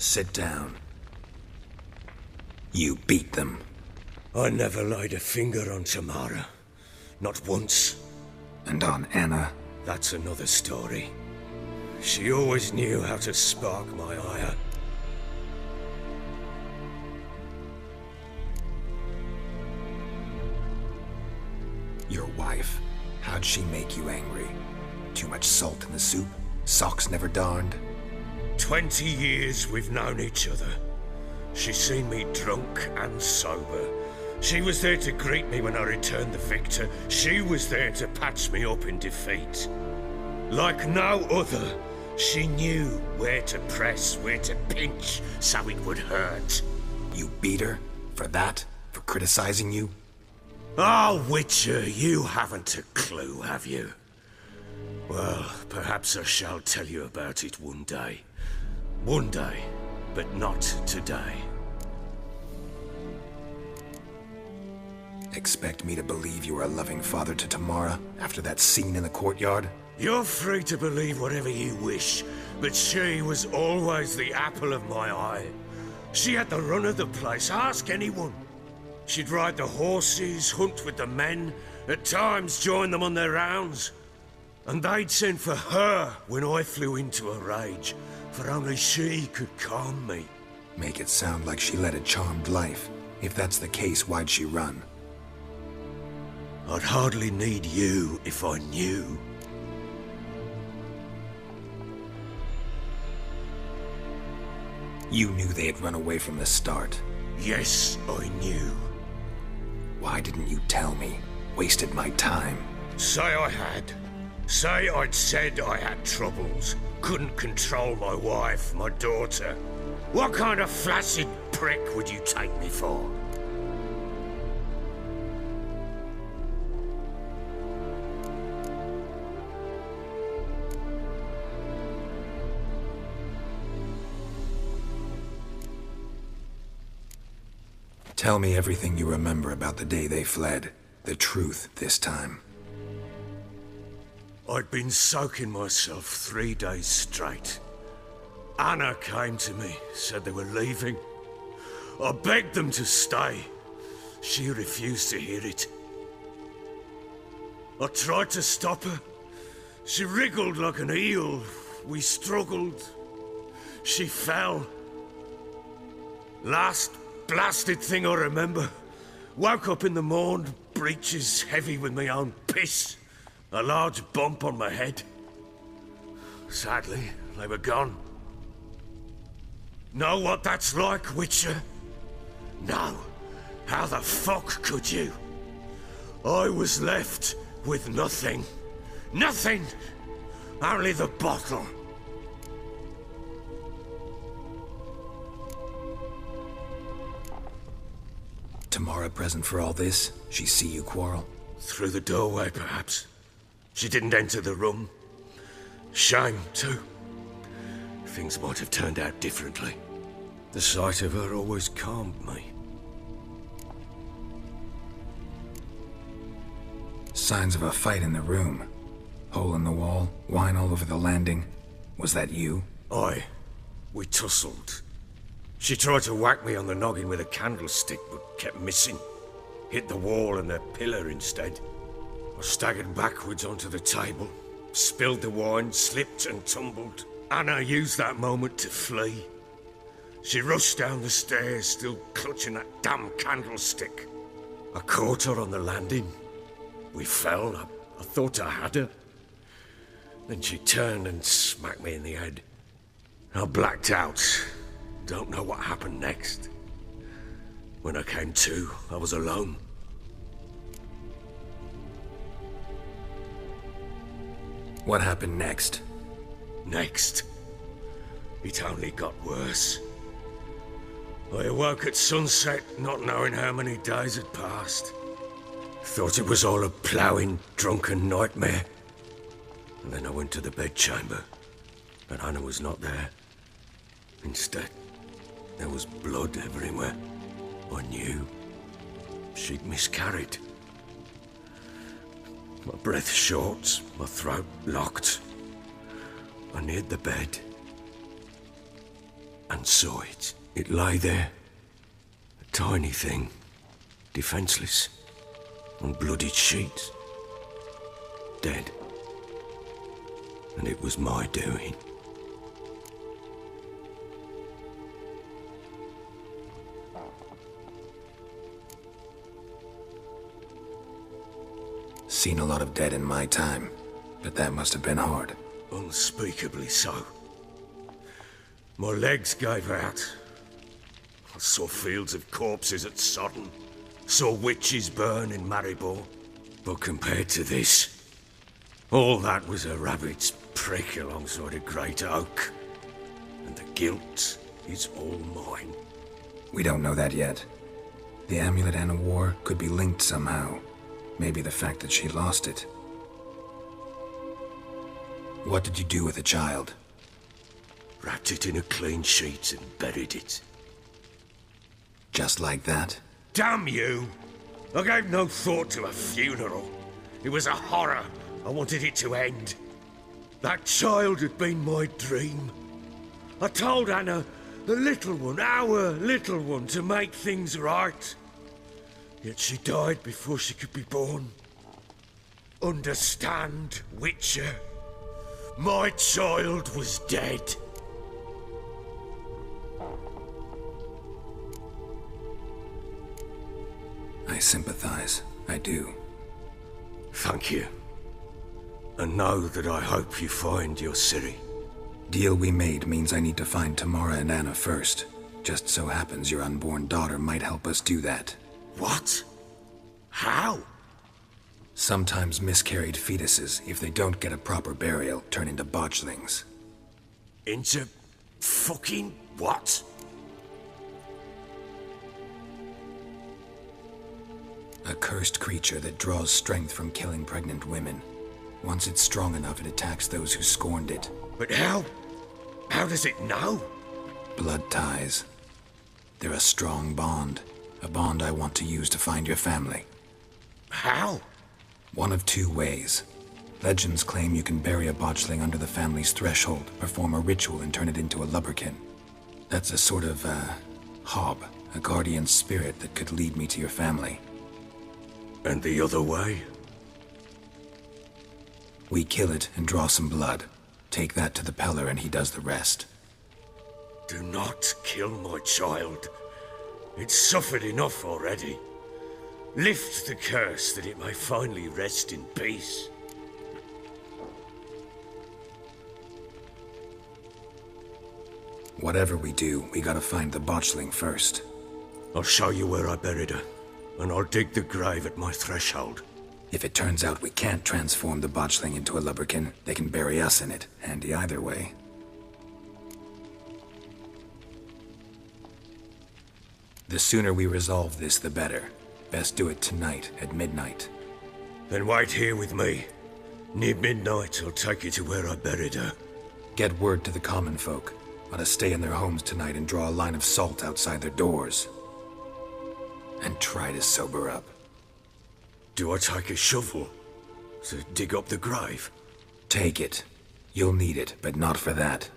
Sit down. You beat them. I never laid a finger on Tamara. Not once. And on Anna? That's another story. She always knew how to spark my ire. Your wife. How'd she make you angry? Too much salt in the soup? Socks never darned? 20 years we've known each other. She's seen me drunk and sober. She was there to greet me when I returned the victor. She was there to patch me up in defeat. Like no other, she knew where to press, where to pinch, so it would hurt. You beat her? For that? For criticizing you? Oh, Witcher, you haven't a clue, have you? Well, perhaps I shall tell you about it one day. One day, but not today. Expect me to believe you were a loving father to Tamara after that scene in the courtyard? You're free to believe whatever you wish, but she was always the apple of my eye. She had the run of the place, ask anyone. She'd ride the horses, hunt with the men, at times join them on their rounds. And they'd send for her when I flew into a rage, for only she could calm me. Make it sound like she led a charmed life. If that's the case, why'd she run? I'd hardly need you if I knew. You knew they had run away from the start. Yes, I knew. Why didn't you tell me? Wasted my time. Say I had. Say I'd said I had troubles. Couldn't control my wife, my daughter. What kind of flaccid prick would you take me for? Tell me everything you remember about the day they fled. The truth this time. I'd been soaking myself 3 days straight. Anna came to me, said they were leaving. I begged them to stay. She refused to hear it. I tried to stop her. She wriggled like an eel. We struggled. She fell. Last blasted thing I remember. Woke up in the morn, breeches heavy with my own piss. A large bump on my head. Sadly, they were gone. Know what that's like, Witcher? No. How the fuck could you? I was left with nothing. Nothing! Only the bottle. Tamara present for all this? She see you quarrel? Through the doorway, perhaps. She didn't enter the room. Shame, too. Things might have turned out differently. The sight of her always calmed me. Signs of a fight in the room. Hole in the wall, wine all over the landing. Was that you? Aye. We tussled. She tried to whack me on the noggin with a candlestick, but kept missing. Hit the wall and a pillar instead. I staggered backwards onto the table, spilled the wine, slipped and tumbled. Anna used that moment to flee. She rushed down the stairs, still clutching that damn candlestick. I caught her on the landing. We fell. I thought I had her. Then she turned and smacked me in the head. I blacked out. Don't know what happened next. When I came to, I was alone. What happened next? Next? It only got worse. I awoke at sunset, not knowing how many days had passed. Thought it was all a ploughing, drunken nightmare. And then I went to the bedchamber, but Anna was not there. Instead, there was blood everywhere. I knew she'd miscarried. My breath short, my throat locked. I neared the bed. and saw it. It lay there, a tiny thing, defenseless, on bloodied sheets, dead. And it was my doing. Seen a lot of dead in my time, but that must have been hard. Unspeakably so. My legs gave out. I saw fields of corpses at Sodden. Saw witches burn in Maribor. But compared to this, all that was a rabbit's prick alongside a great oak. And the guilt is all mine. We don't know that yet. The amulet and a war could be linked somehow. Maybe the fact that she lost it. What did you do with the child? Wrapped it in a clean sheet and buried it. Just like that? Damn you! I gave no thought to a funeral. It was a horror. I wanted it to end. That child had been my dream. I told Anna, the little one, our little one, to make things right. Yet she died before she could be born. Understand, Witcher? My child was dead. I sympathize. I do. Thank you. And know that I hope you find your Ciri. Deal we made means I need to find Tamara and Anna first. Just so happens your unborn daughter might help us do that. What? How? Sometimes miscarried fetuses, if they don't get a proper burial, turn into botchlings. Into fucking what? A cursed creature that draws strength from killing pregnant women. Once it's strong enough, it attacks those who scorned it. But how? How does it know? Blood ties. They're a strong bond. A bond I want to use to find your family. How? One of two ways. Legends claim you can bury a botchling under the family's threshold, perform a ritual, and turn it into a lubberkin. That's a sort of, hob, a guardian spirit that could lead me to your family. And the other way? We kill it and draw some blood. Take that to the Peller and he does the rest. Do not kill my child. It's suffered enough already. Lift the curse that it may finally rest in peace. Whatever we do, we gotta find the botchling first. I'll show you where I buried her, and I'll dig the grave at my threshold. If it turns out we can't transform the botchling into a lubberkin, they can bury us in it. Handy either way. The sooner we resolve this, the better. Best do it tonight, at midnight. Then wait here with me. Near midnight, I'll take you to where I buried her. Get word to the common folk. Let us stay in their homes tonight and draw a line of salt outside their doors. And try to sober up. Do I take a shovel to dig up the grave? Take it. You'll need it, but not for that.